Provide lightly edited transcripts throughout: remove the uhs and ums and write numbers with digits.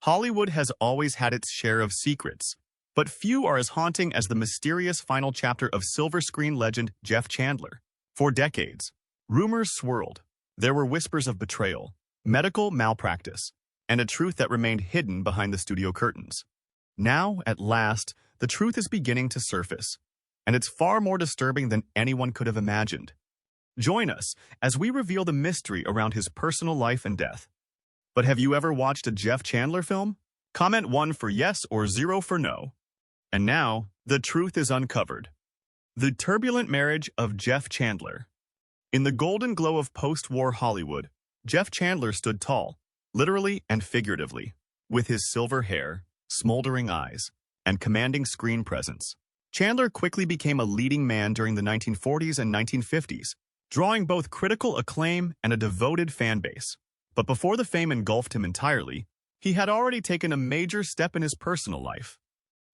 Hollywood has always had its share of secrets, but few are as haunting as the mysterious final chapter of silver screen legend Jeff Chandler. For decades, rumors swirled. There were whispers of betrayal, medical malpractice, and a truth that remained hidden behind the studio curtains. Now, at last, the truth is beginning to surface, and it's far more disturbing than anyone could have imagined. Join us as we reveal the mystery around his personal life and death. But have you ever watched a Jeff Chandler film? Comment 1 for yes or 0 for no. And now, the truth is uncovered. The turbulent marriage of Jeff Chandler. In the golden glow of post-war Hollywood, Jeff Chandler stood tall, literally and figuratively, with his silver hair, smoldering eyes, and commanding screen presence. Chandler quickly became a leading man during the 1940s and 1950s, drawing both critical acclaim and a devoted fan base. But before the fame engulfed him entirely, he had already taken a major step in his personal life.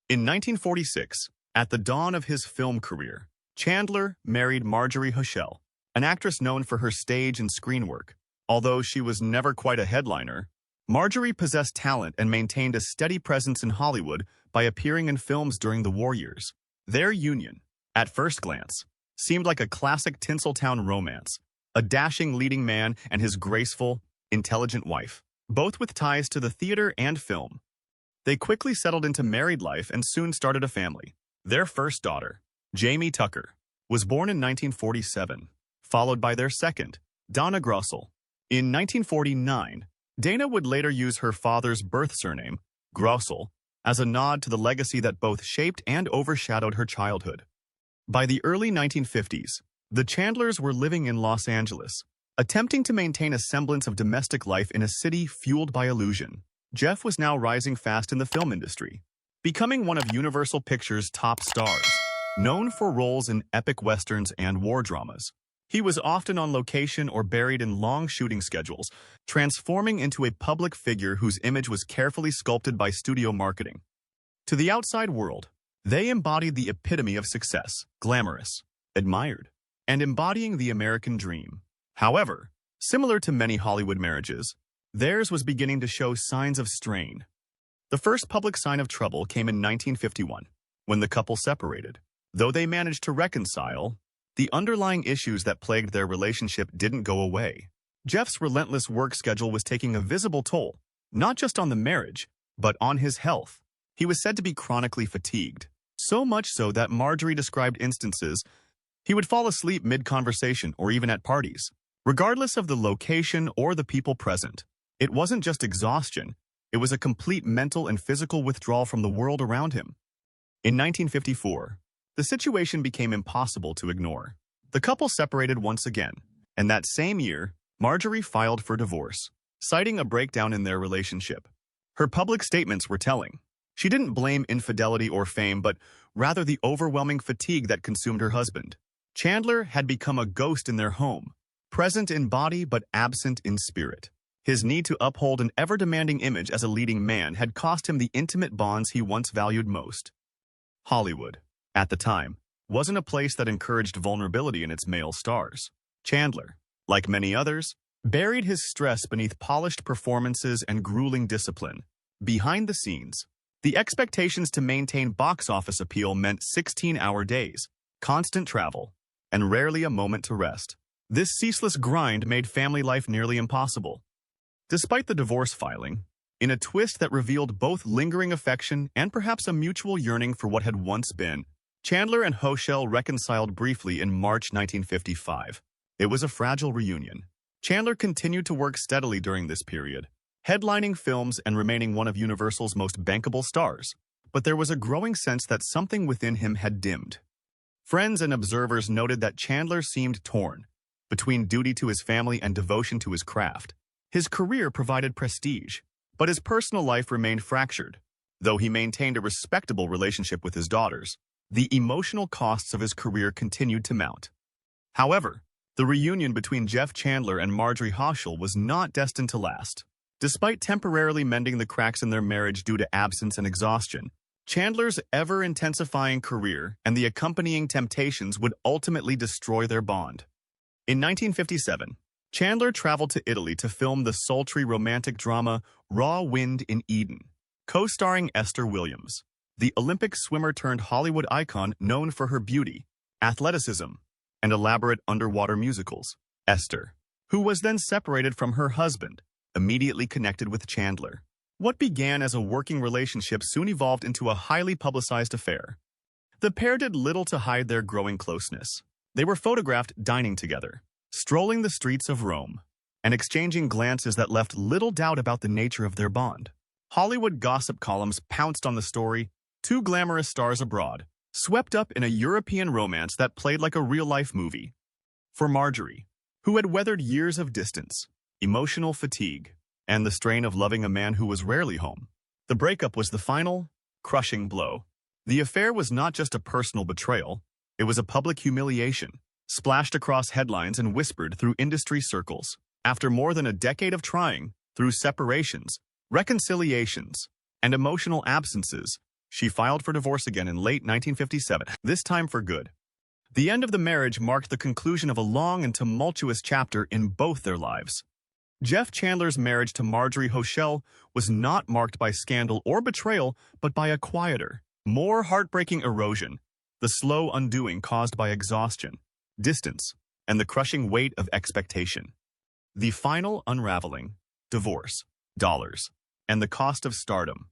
In 1946, at the dawn of his film career, Chandler married Marjorie Hoschel, an actress known for her stage and screen work. Although she was never quite a headliner, Marjorie possessed talent and maintained a steady presence in Hollywood by appearing in films during the war years. Their union, at first glance, seemed like a classic Tinseltown romance, a dashing leading man and his graceful, intelligent wife, both with ties to the theater and film. They quickly settled into married life and soon started a family. Their first daughter, Jamie Tucker, was born in 1947, followed by their second, Donna Grossel. In 1949, Dana would later use her father's birth surname, Grossel, as a nod to the legacy that both shaped and overshadowed her childhood. By the early 1950s, the Chandlers were living in Los Angeles, attempting to maintain a semblance of domestic life in a city fueled by illusion. Jeff was now rising fast in the film industry, becoming one of Universal Pictures' top stars, known for roles in epic westerns and war dramas. He was often on location or buried in long shooting schedules, transforming into a public figure whose image was carefully sculpted by studio marketing. To the outside world, they embodied the epitome of success, glamorous, admired, and embodying the American dream. However, similar to many Hollywood marriages, theirs was beginning to show signs of strain. The first public sign of trouble came in 1951, when the couple separated. Though they managed to reconcile, the underlying issues that plagued their relationship didn't go away. Jeff's relentless work schedule was taking a visible toll, not just on the marriage, but on his health. He was said to be chronically fatigued, so much so that Marjorie described instances he would fall asleep mid-conversation or even at parties. Regardless of the location or the people present, it wasn't just exhaustion, it was a complete mental and physical withdrawal from the world around him. In 1954, the situation became impossible to ignore. The couple separated once again, and that same year, Marjorie filed for divorce, citing a breakdown in their relationship. Her public statements were telling. She didn't blame infidelity or fame, but rather the overwhelming fatigue that consumed her husband. Chandler had become a ghost in their home, present in body but absent in spirit. His need to uphold an ever-demanding image as a leading man had cost him the intimate bonds he once valued most. Hollywood, at the time, wasn't a place that encouraged vulnerability in its male stars. Chandler, like many others, buried his stress beneath polished performances and grueling discipline. Behind the scenes, the expectations to maintain box office appeal meant 16-hour days, constant travel, and rarely a moment to rest. This ceaseless grind made family life nearly impossible. Despite the divorce filing, in a twist that revealed both lingering affection and perhaps a mutual yearning for what had once been, Chandler and Hoschel reconciled briefly in March 1955. It was a fragile reunion. Chandler continued to work steadily during this period, headlining films and remaining one of Universal's most bankable stars. But there was a growing sense that something within him had dimmed. Friends and observers noted that Chandler seemed torn between duty to his family and devotion to his craft. His career provided prestige, but his personal life remained fractured. Though he maintained a respectable relationship with his daughters, the emotional costs of his career continued to mount. However, the reunion between Jeff Chandler and Marjorie Hoschel was not destined to last. Despite temporarily mending the cracks in their marriage due to absence and exhaustion, Chandler's ever-intensifying career and the accompanying temptations would ultimately destroy their bond. In 1957, Chandler traveled to Italy to film the sultry romantic drama Raw Wind in Eden, co-starring Esther Williams, the Olympic swimmer turned Hollywood icon known for her beauty, athleticism, and elaborate underwater musicals. Esther, who was then separated from her husband, immediately connected with Chandler. What began as a working relationship soon evolved into a highly publicized affair. The pair did little to hide their growing closeness. They were photographed dining together, strolling the streets of Rome, and exchanging glances that left little doubt about the nature of their bond. Hollywood gossip columns pounced on the story, two glamorous stars abroad, swept up in a European romance that played like a real-life movie. For Marjorie, who had weathered years of distance, emotional fatigue, and the strain of loving a man who was rarely home, the breakup was the final, crushing blow. The affair was not just a personal betrayal, it was a public humiliation, splashed across headlines and whispered through industry circles. After more than a decade of trying, through separations, reconciliations, and emotional absences, she filed for divorce again in late 1957, this time for good. The end of the marriage marked the conclusion of a long and tumultuous chapter in both their lives. Jeff Chandler's marriage to Marjorie Hochschild was not marked by scandal or betrayal, but by a quieter, more heartbreaking erosion, the slow undoing caused by exhaustion, distance, and the crushing weight of expectation. The final unraveling, divorce, dollars, and the cost of stardom.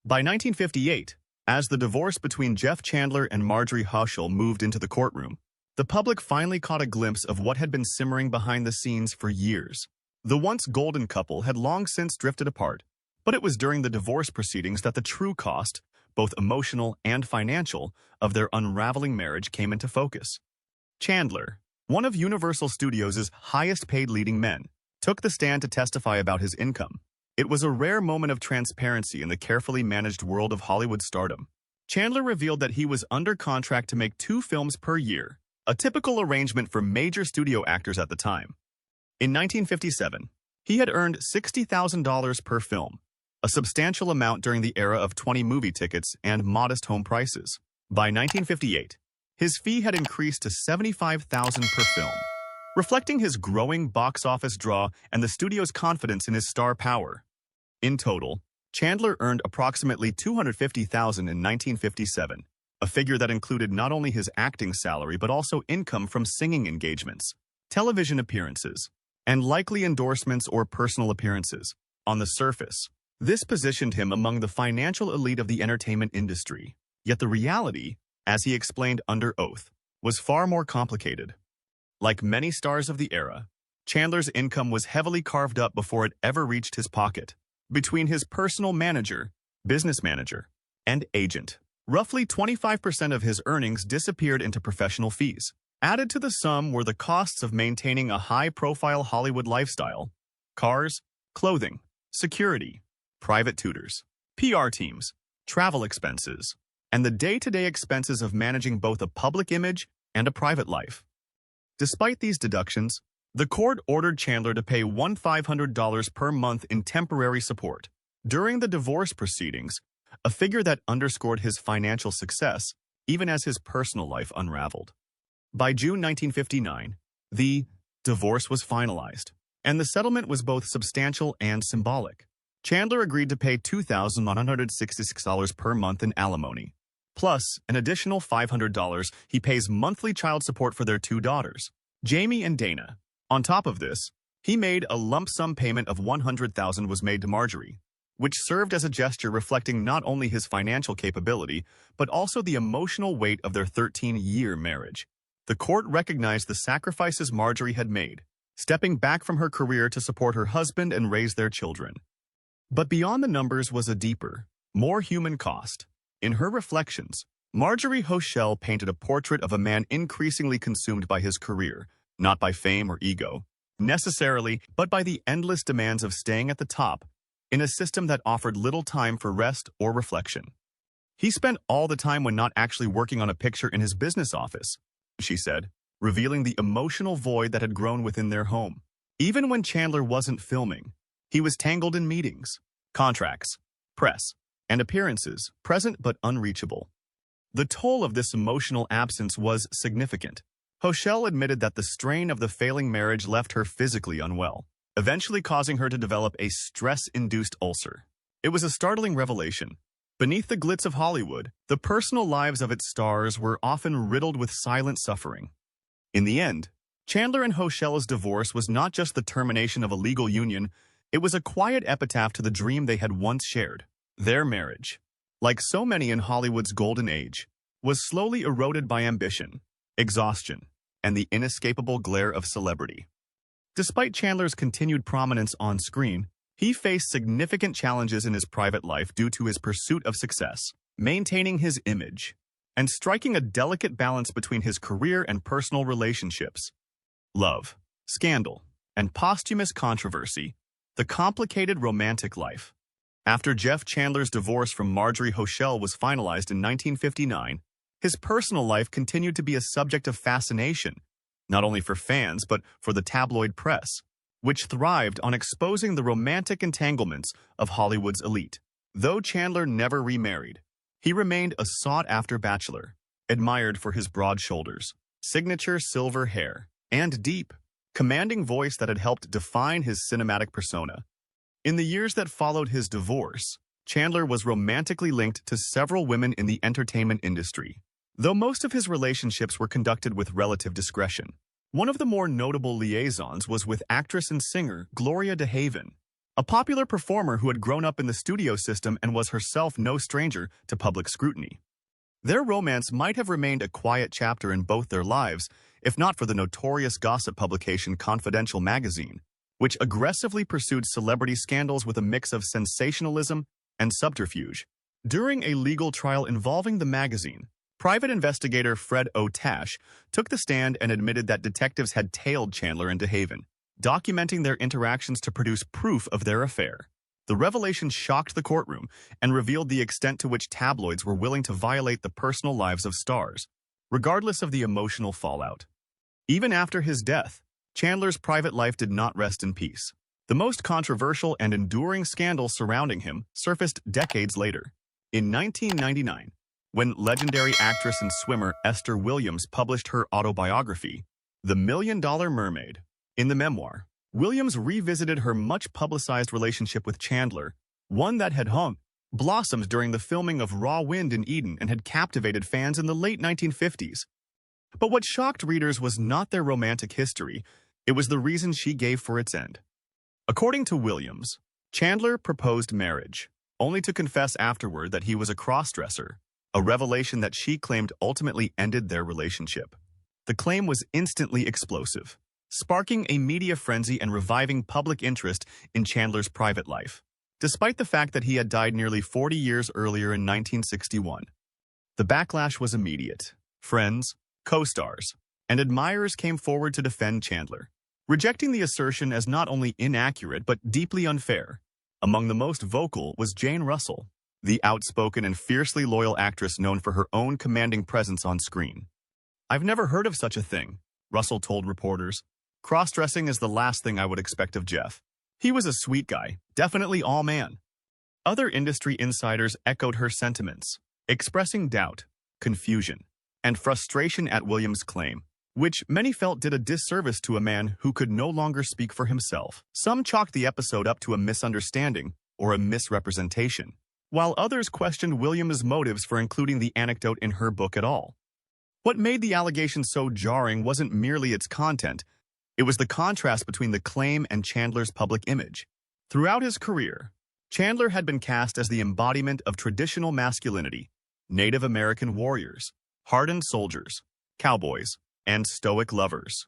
By 1958, as the divorce between Jeff Chandler and Marjorie Hochschild moved into the courtroom, the public finally caught a glimpse of what had been simmering behind the scenes for years. The once golden couple had long since drifted apart, but it was during the divorce proceedings that the true cost, both emotional and financial, of their unraveling marriage came into focus. Chandler, one of Universal Studios' highest-paid leading men, took the stand to testify about his income. It was a rare moment of transparency in the carefully managed world of Hollywood stardom. Chandler revealed that he was under contract to make 2 films per year, a typical arrangement for major studio actors at the time. In 1957, he had earned $60,000 per film, a substantial amount during the era of 20 movie tickets and modest home prices. By 1958, his fee had increased to $75,000 per film, reflecting his growing box office draw and the studio's confidence in his star power. In total, Chandler earned approximately $250,000 in 1957, a figure that included not only his acting salary but also income from singing engagements, television appearances, and likely endorsements or personal appearances. On the surface, this positioned him among the financial elite of the entertainment industry. Yet the reality, as he explained under oath, was far more complicated. Like many stars of the era, Chandler's income was heavily carved up before it ever reached his pocket. Between his personal manager, business manager, and agent, roughly 25% of his earnings disappeared into professional fees. Added to the sum were the costs of maintaining a high-profile Hollywood lifestyle: cars, clothing, security, private tutors, PR teams, travel expenses, and the day-to-day expenses of managing both a public image and a private life. Despite these deductions, the court ordered Chandler to pay $1,500 per month in temporary support. During the divorce proceedings, a figure that underscored his financial success, even as his personal life unraveled. By June 1959, the divorce was finalized, and the settlement was both substantial and symbolic. Chandler agreed to pay $2,166 per month in alimony, plus an additional $500 he pays monthly child support for their 2 daughters, Jamie and Dana. On top of this, he made a lump sum payment of $100,000 was made to Marjorie, which served as a gesture reflecting not only his financial capability, but also the emotional weight of their 13-year marriage. The court recognized the sacrifices Marjorie had made, stepping back from her career to support her husband and raise their children. But beyond the numbers was a deeper, more human cost. In her reflections, Marjorie Hochschild painted a portrait of a man increasingly consumed by his career, not by fame or ego, necessarily, but by the endless demands of staying at the top in a system that offered little time for rest or reflection. He spent all the time when not actually working on a picture in his business office, she said, revealing the emotional void that had grown within their home. Even when Chandler wasn't filming, he was tangled in meetings, contracts, press, and appearances, present but unreachable. The toll of this emotional absence was significant. Hochul admitted that the strain of the failing marriage left her physically unwell, eventually causing her to develop a stress-induced ulcer. It was a startling revelation. Beneath the glitz of Hollywood, the personal lives of its stars were often riddled with silent suffering. In the end, Chandler and Hochul's divorce was not just the termination of a legal union, it was a quiet epitaph to the dream they had once shared. Their marriage, like so many in Hollywood's golden age, was slowly eroded by ambition, exhaustion, and the inescapable glare of celebrity. Despite Chandler's continued prominence on screen, he faced significant challenges in his private life due to his pursuit of success, maintaining his image, and striking a delicate balance between his career and personal relationships. Love, scandal, and posthumous controversy, the complicated romantic life. After Jeff Chandler's divorce from Marjorie Hochul was finalized in 1959, his personal life continued to be a subject of fascination, not only for fans but for the tabloid press, which thrived on exposing the romantic entanglements of Hollywood's elite. Though Chandler never remarried, he remained a sought-after bachelor, admired for his broad shoulders, signature silver hair, and deep, commanding voice that had helped define his cinematic persona. In the years that followed his divorce, Chandler was romantically linked to several women in the entertainment industry, though most of his relationships were conducted with relative discretion. One of the more notable liaisons was with actress and singer Gloria DeHaven, a popular performer who had grown up in the studio system and was herself no stranger to public scrutiny. Their romance might have remained a quiet chapter in both their lives, if not for the notorious gossip publication Confidential magazine, which aggressively pursued celebrity scandals with a mix of sensationalism and subterfuge. During a legal trial involving the magazine, private investigator Fred O. Tash took the stand and admitted that detectives had tailed Chandler and DeHaven, documenting their interactions to produce proof of their affair. The revelation shocked the courtroom and revealed the extent to which tabloids were willing to violate the personal lives of stars, regardless of the emotional fallout. Even after his death, Chandler's private life did not rest in peace. The most controversial and enduring scandal surrounding him surfaced decades later. In 1999, when legendary actress and swimmer Esther Williams published her autobiography, The $1 Million Mermaid. In the memoir, Williams revisited her much-publicized relationship with Chandler, one that had blossomed during the filming of Raw Wind in Eden and had captivated fans in the late 1950s. But what shocked readers was not their romantic history, it was the reason she gave for its end. According to Williams, Chandler proposed marriage, only to confess afterward that he was a crossdresser, a revelation that she claimed ultimately ended their relationship. The claim was instantly explosive, sparking a media frenzy and reviving public interest in Chandler's private life, despite the fact that he had died nearly 40 years earlier in 1961. The backlash was immediate. Friends, co-stars, and admirers came forward to defend Chandler, rejecting the assertion as not only inaccurate but deeply unfair. Among the most vocal was Jane Russell, the outspoken and fiercely loyal actress known for her own commanding presence on screen. "I've never heard of such a thing," Russell told reporters. "Cross-dressing is the last thing I would expect of Jeff. He was a sweet guy, definitely all man." Other industry insiders echoed her sentiments, expressing doubt, confusion, and frustration at Williams' claim, which many felt did a disservice to a man who could no longer speak for himself. Some chalked the episode up to a misunderstanding or a misrepresentation, while others questioned Williams' motives for including the anecdote in her book at all. What made the allegation so jarring wasn't merely its content, it was the contrast between the claim and Chandler's public image. Throughout his career, Chandler had been cast as the embodiment of traditional masculinity, Native American warriors, hardened soldiers, cowboys, and stoic lovers.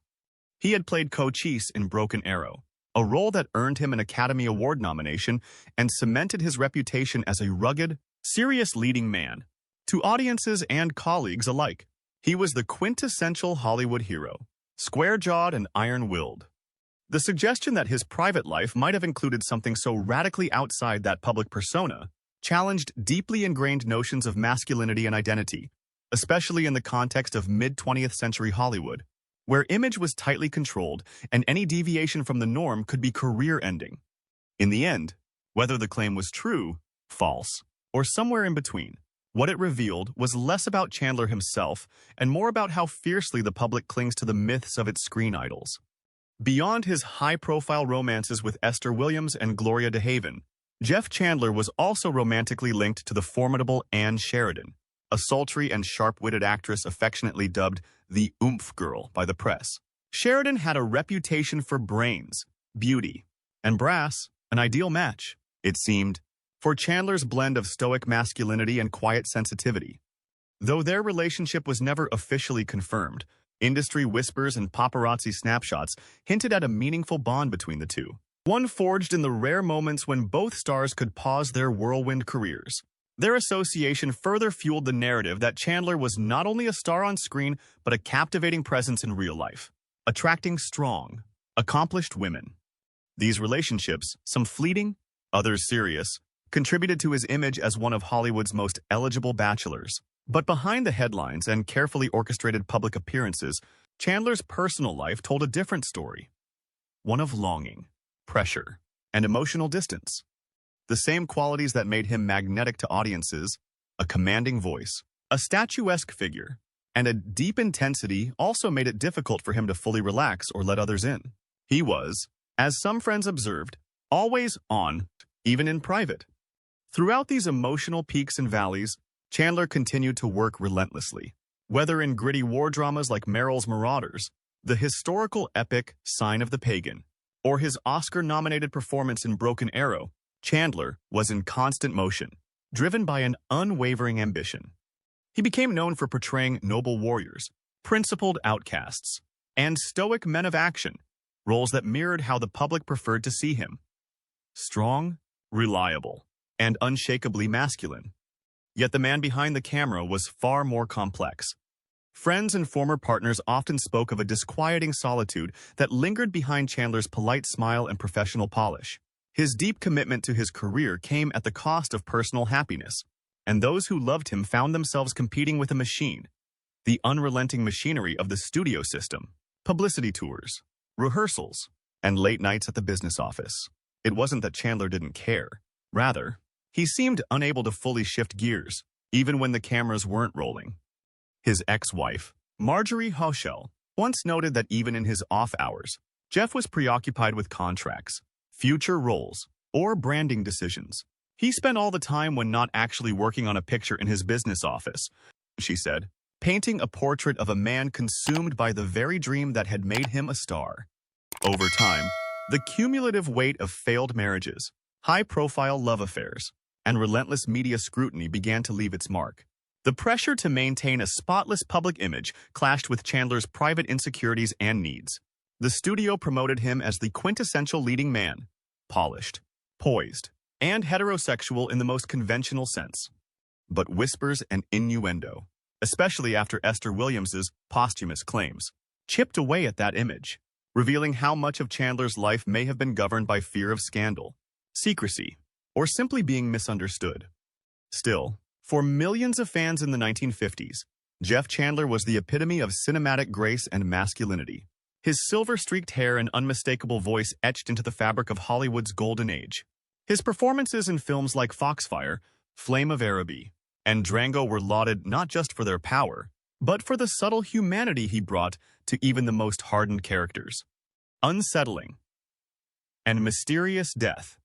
He had played Cochise in Broken Arrow, a role that earned him an Academy Award nomination and cemented his reputation as a rugged, serious leading man. To audiences and colleagues alike, he was the quintessential Hollywood hero, square-jawed and iron-willed. The suggestion that his private life might have included something so radically outside that public persona challenged deeply ingrained notions of masculinity and identity, especially in the context of mid-20th century Hollywood, where image was tightly controlled and any deviation from the norm could be career-ending. In the end, whether the claim was true, false, or somewhere in between, What it revealed was less about Chandler himself and more about how fiercely the public clings to the myths of its screen idols. Beyond his high-profile romances with Esther Williams and Gloria DeHaven, Jeff Chandler was also romantically linked to the formidable Anne Sheridan, a sultry and sharp-witted actress affectionately dubbed the Oomph Girl by the press. Sheridan had a reputation for brains, beauty, and brass, an ideal match, it seemed, for Chandler's blend of stoic masculinity and quiet sensitivity. Though their relationship was never officially confirmed, industry whispers and paparazzi snapshots hinted at a meaningful bond between the two, one forged in the rare moments when both stars could pause their whirlwind careers. Their association further fueled the narrative that Chandler was not only a star on screen, but a captivating presence in real life, attracting strong, accomplished women. These relationships, some fleeting, others serious, contributed to his image as one of Hollywood's most eligible bachelors. But behind the headlines and carefully orchestrated public appearances, Chandler's personal life told a different story. One of longing, pressure, and emotional distance. The same qualities that made him magnetic to audiences, a commanding voice, a statuesque figure, and a deep intensity also made it difficult for him to fully relax or let others in. He was, as some friends observed, always on, even in private. Throughout these emotional peaks and valleys, Chandler continued to work relentlessly. Whether in gritty war dramas like Merrill's Marauders, the historical epic Sign of the Pagan, or his Oscar-nominated performance in Broken Arrow, Chandler was in constant motion, driven by an unwavering ambition. He became known for portraying noble warriors, principled outcasts, and stoic men of action, roles that mirrored how the public preferred to see him. Strong, reliable, and unshakably masculine. Yet the man behind the camera was far more complex. Friends and former partners often spoke of a disquieting solitude that lingered behind Chandler's polite smile and professional polish. His deep commitment to his career came at the cost of personal happiness, and those who loved him found themselves competing with a machine, the unrelenting machinery of the studio system, publicity tours, rehearsals, and late nights at the business office. It wasn't that Chandler didn't care. Rather, he seemed unable to fully shift gears, even when the cameras weren't rolling. His ex-wife, Marjorie Hochschild, once noted that even in his off hours, Jeff was preoccupied with contracts, future roles, or branding decisions. He spent all the time when not actually working on a picture in his business office, she said, painting a portrait of a man consumed by the very dream that had made him a star. Over time, the cumulative weight of failed marriages, high-profile love affairs, and relentless media scrutiny began to leave its mark. The pressure to maintain a spotless public image clashed with Chandler's private insecurities and needs. The studio promoted him as the quintessential leading man, polished, poised, and heterosexual in the most conventional sense. But whispers and innuendo, especially after Esther Williams's posthumous claims, chipped away at that image, revealing how much of Chandler's life may have been governed by fear of scandal, secrecy, or simply being misunderstood. Still, for millions of fans in the 1950s, Jeff Chandler was the epitome of cinematic grace and masculinity. His silver-streaked hair and unmistakable voice etched into the fabric of Hollywood's golden age. His performances in films like Foxfire, Flame of Araby, and Django were lauded not just for their power, but for the subtle humanity he brought to even the most hardened characters. Unsettling and mysterious death.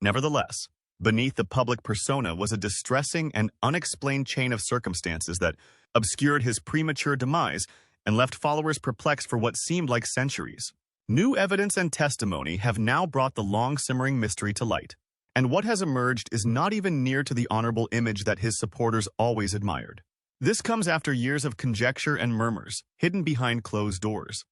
Nevertheless, beneath the public persona was a distressing and unexplained chain of circumstances that obscured his premature demise and left followers perplexed for what seemed like centuries. New evidence and testimony have now brought the long-simmering mystery to light, and what has emerged is not even near to the honorable image that his supporters always admired. This comes after years of conjecture and murmurs, hidden behind closed doors.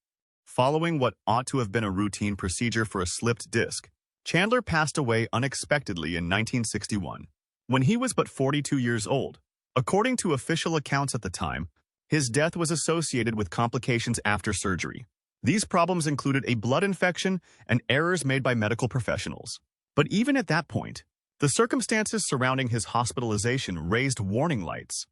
Following what ought to have been a routine procedure for a slipped disc, Chandler passed away unexpectedly in 1961, when he was but 42 years old. According to official accounts at the time, his death was associated with complications after surgery. These problems included a blood infection and errors made by medical professionals. But even at that point, the circumstances surrounding his hospitalization raised warning lights.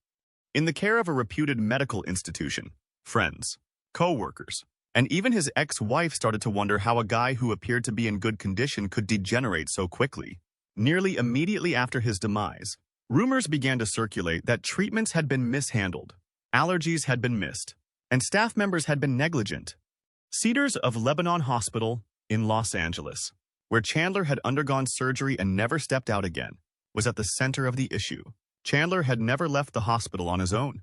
In the care of a reputed medical institution, friends, co-workers, and even his ex-wife started to wonder how a guy who appeared to be in good condition could degenerate so quickly. Nearly immediately after his demise, Rumors began to circulate that treatments had been mishandled, allergies had been missed, and staff members had been negligent. Cedars of Lebanon Hospital in Los Angeles, where Chandler had undergone surgery and never stepped out again, was at the center of the issue. Chandler had never left the hospital on his own.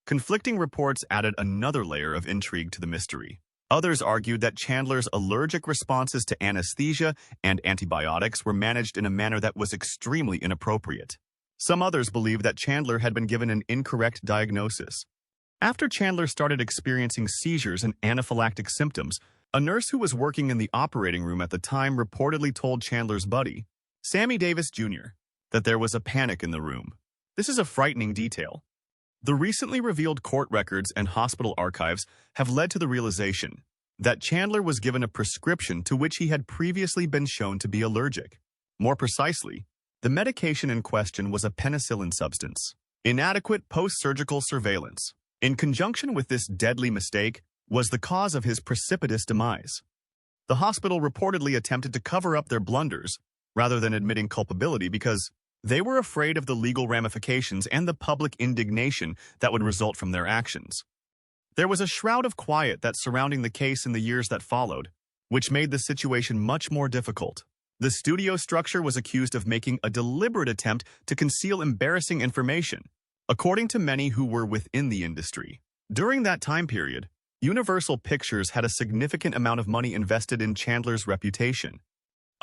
Conflicting reports added another layer of intrigue to the mystery. Others argued that Chandler's allergic responses to anesthesia and antibiotics were managed in a manner that was extremely inappropriate. Some others believed that Chandler had been given an incorrect diagnosis. After Chandler started experiencing seizures and anaphylactic symptoms, a nurse who was working in the operating room at the time reportedly told Chandler's buddy, Sammy Davis Jr., that there was a panic in the room. This is a frightening detail. The recently revealed court records and hospital archives have led to the realization that Chandler was given a prescription to which he had previously been shown to be allergic. More precisely, the medication in question was a penicillin substance. Inadequate post-surgical surveillance, in conjunction with this deadly mistake, was the cause of his precipitous demise. The hospital reportedly attempted to cover up their blunders rather than admitting culpability because they were afraid of the legal ramifications and the public indignation that would result from their actions. There was a shroud of quiet that surrounding the case in the years that followed, which made the situation much more difficult. The studio structure was accused of making a deliberate attempt to conceal embarrassing information, according to many who were within the industry. During that time period, Universal Pictures had a significant amount of money invested in Chandler's reputation.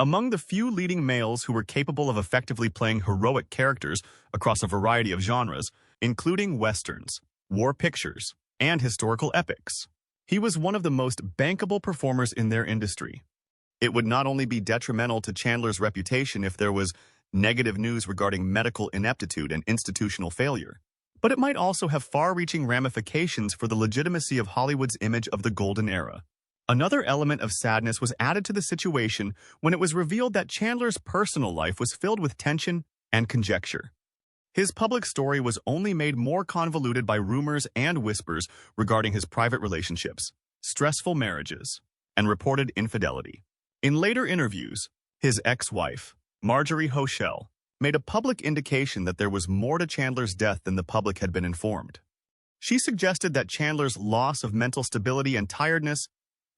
Among the few leading males who were capable of effectively playing heroic characters across a variety of genres, including westerns, war pictures, and historical epics, he was one of the most bankable performers in their industry. It would not only be detrimental to Chandler's reputation if there was negative news regarding medical ineptitude and institutional failure, but it might also have far-reaching ramifications for the legitimacy of Hollywood's image of the golden era. Another element of sadness was added to the situation when it was revealed that Chandler's personal life was filled with tension and conjecture. His public story was only made more convoluted by rumors and whispers regarding his private relationships, stressful marriages, and reported infidelity. In later interviews, his ex-wife, Marjorie Hochel, made a public indication that there was more to Chandler's death than the public had been informed. She suggested that Chandler's loss of mental stability and tiredness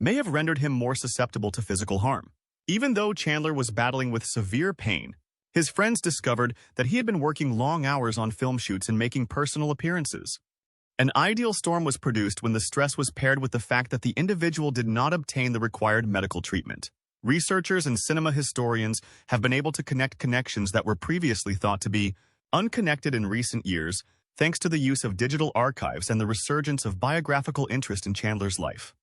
may have rendered him more susceptible to physical harm. Even though Chandler was battling with severe pain, his friends discovered that he had been working long hours on film shoots and making personal appearances. An ideal storm was produced when the stress was paired with the fact that the individual did not obtain the required medical treatment. Researchers and cinema historians have been able to connect connections that were previously thought to be unconnected in recent years, thanks to the use of digital archives and the resurgence of biographical interest in Chandler's life.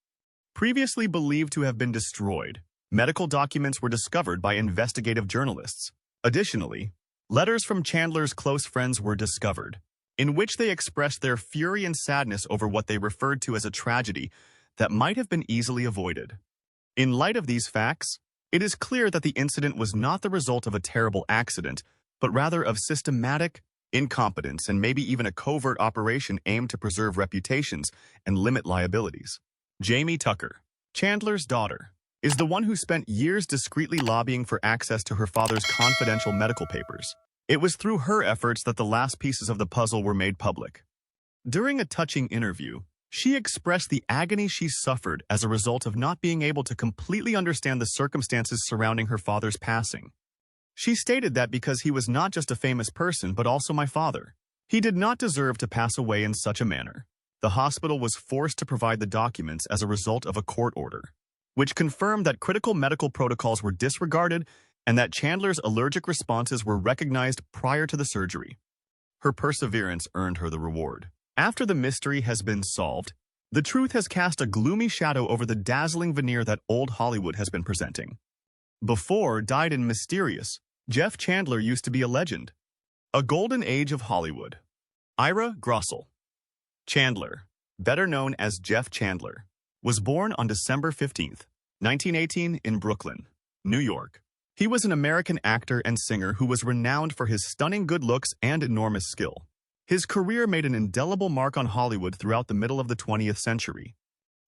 Previously believed to have been destroyed, medical documents were discovered by investigative journalists. Additionally, letters from Chandler's close friends were discovered, in which they expressed their fury and sadness over what they referred to as a tragedy that might have been easily avoided. In light of these facts, it is clear that the incident was not the result of a terrible accident, but rather of systematic incompetence and maybe even a covert operation aimed to preserve reputations and limit liabilities. Jamie Tucker, Chandler's daughter, is the one who spent years discreetly lobbying for access to her father's confidential medical papers. It was through her efforts that the last pieces of the puzzle were made public. During a touching interview, she expressed the agony she suffered as a result of not being able to completely understand the circumstances surrounding her father's passing. She stated that because he was not just a famous person but also my father, he did not deserve to pass away in such a manner. The hospital was forced to provide the documents as a result of a court order, which confirmed that critical medical protocols were disregarded and that Chandler's allergic responses were recognized prior to the surgery. Her perseverance earned her the reward. After the mystery has been solved, the truth has cast a gloomy shadow over the dazzling veneer that old Hollywood has been presenting. Before died in mysterious, Jeff Chandler used to be a legend. A golden age of Hollywood. Ira Grossel. Chandler, better known as Jeff Chandler, was born on December 15, 1918 in Brooklyn, New York. He was an American actor and singer who was renowned for his stunning good looks and enormous skill. His career made an indelible mark on Hollywood throughout the middle of the 20th century.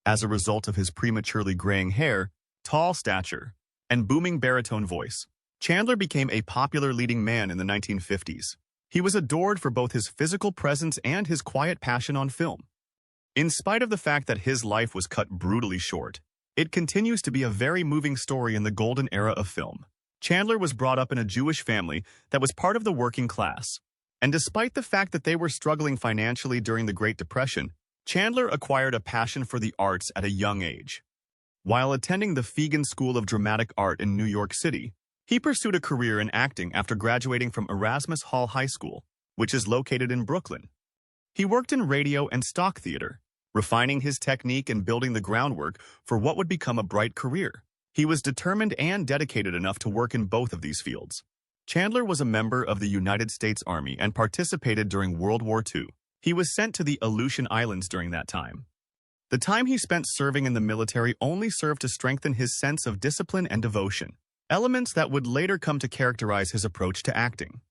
As a result of his prematurely graying hair, tall stature, and booming baritone voice, Chandler became a popular leading man in the 1950s. He was adored for both his physical presence and his quiet passion on film. In spite of the fact that his life was cut brutally short, it continues to be a very moving story in the golden era of film. Chandler was brought up in a Jewish family that was part of the working class, and despite the fact that they were struggling financially during the Great Depression, Chandler acquired a passion for the arts at a young age. While attending the Fegan School of Dramatic Art in New York City, he pursued a career in acting after graduating from Erasmus Hall High School, which is located in Brooklyn. He worked in radio and stock theater, refining his technique and building the groundwork for what would become a bright career. He was determined and dedicated enough to work in both of these fields. Chandler was a member of the United States Army and participated during World War II. He was sent to the Aleutian Islands during that time. The time he spent serving in the military only served to strengthen his sense of discipline and devotion, elements that would later come to characterize his approach to acting.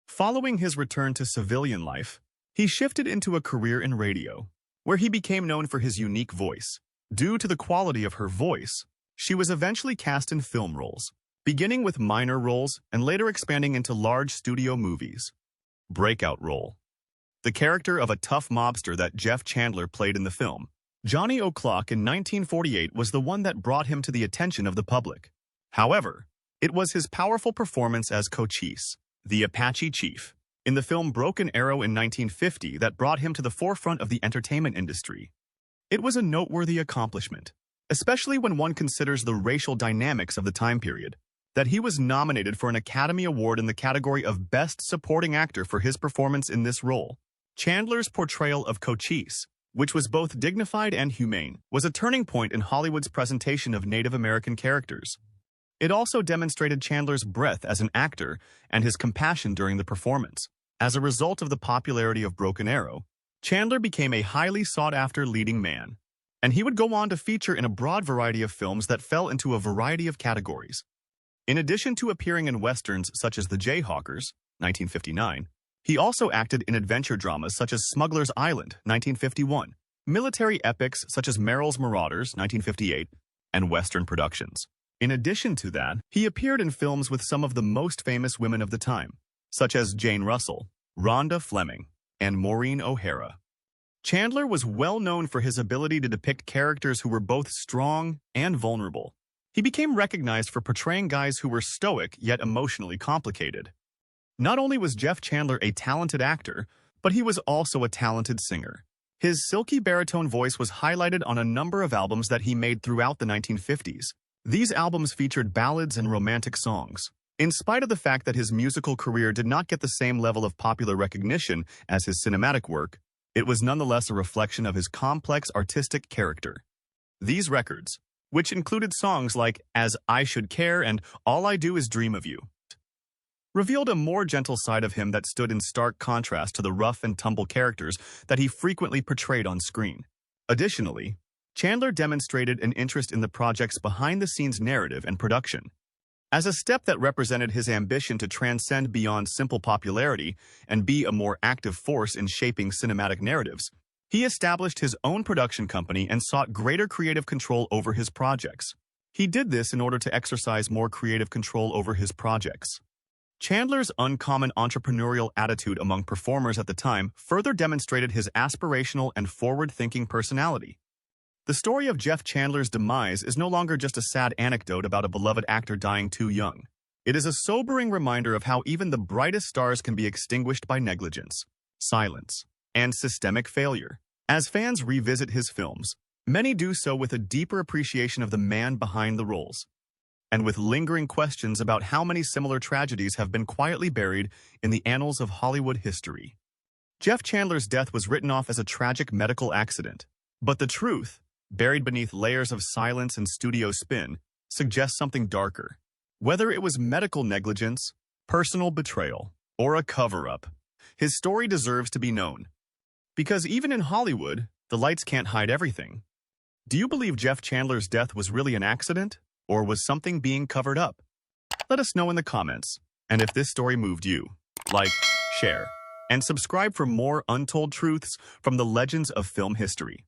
Following his return to civilian life, he shifted into a career in radio, where he became known for his unique voice. Due to the quality of her voice, she was eventually cast in film roles, beginning with minor roles and later expanding into large studio movies. Breakout role. The character of a tough mobster that Jeff Chandler played in the film, Johnny O'Clock in 1948, was the one that brought him to the attention of the public. However, it was his powerful performance as Cochise, the Apache chief, in the film Broken Arrow in 1950 that brought him to the forefront of the entertainment industry. It was a noteworthy accomplishment, especially when one considers the racial dynamics of the time period, that he was nominated for an Academy Award in the category of Best Supporting Actor for his performance in this role. Chandler's portrayal of Cochise, which was both dignified and humane, was a turning point in Hollywood's presentation of Native American characters. It also demonstrated Chandler's breadth as an actor and his compassion during the performance. As a result of the popularity of Broken Arrow, Chandler became a highly sought-after leading man, and he would go on to feature in a broad variety of films that fell into a variety of categories. In addition to appearing in westerns such as The Jayhawkers, 1959, he also acted in adventure dramas such as Smuggler's Island, 1951, military epics such as Merrill's Marauders, 1958, and Western productions. In addition to that, he appeared in films with some of the most famous women of the time, such as Jane Russell, Rhonda Fleming, and Maureen O'Hara. Chandler was well known for his ability to depict characters who were both strong and vulnerable. He became recognized for portraying guys who were stoic yet emotionally complicated. Not only was Jeff Chandler a talented actor, but he was also a talented singer. His silky baritone voice was highlighted on a number of albums that he made throughout the 1950s. These albums featured ballads and romantic songs. In spite of the fact that his musical career did not get the same level of popular recognition as his cinematic work, it was nonetheless a reflection of his complex artistic character. These records, which included songs like As I Should Care and All I Do Is Dream of You, revealed a more gentle side of him that stood in stark contrast to the rough-and-tumble characters that he frequently portrayed on screen. Additionally, Chandler demonstrated an interest in the project's behind-the-scenes narrative and production. As a step that represented his ambition to transcend beyond simple popularity and be a more active force in shaping cinematic narratives, he established his own production company and sought greater creative control over his projects. He did this in order to exercise more creative control over his projects. Chandler's uncommon entrepreneurial attitude among performers at the time further demonstrated his aspirational and forward-thinking personality. The story of Jeff Chandler's demise is no longer just a sad anecdote about a beloved actor dying too young. It is a sobering reminder of how even the brightest stars can be extinguished by negligence, silence, and systemic failure. As fans revisit his films, many do so with a deeper appreciation of the man behind the roles, and with lingering questions about how many similar tragedies have been quietly buried in the annals of Hollywood history. Jeff Chandler's death was written off as a tragic medical accident, but the truth, buried beneath layers of silence and studio spin, suggests something darker. Whether it was medical negligence, personal betrayal, or a cover-up, his story deserves to be known. Because even in Hollywood, the lights can't hide everything. Do you believe Jeff Chandler's death was really an accident, or was something being covered up? Let us know in the comments. And if this story moved you, like, share, and subscribe for more untold truths from the legends of film history.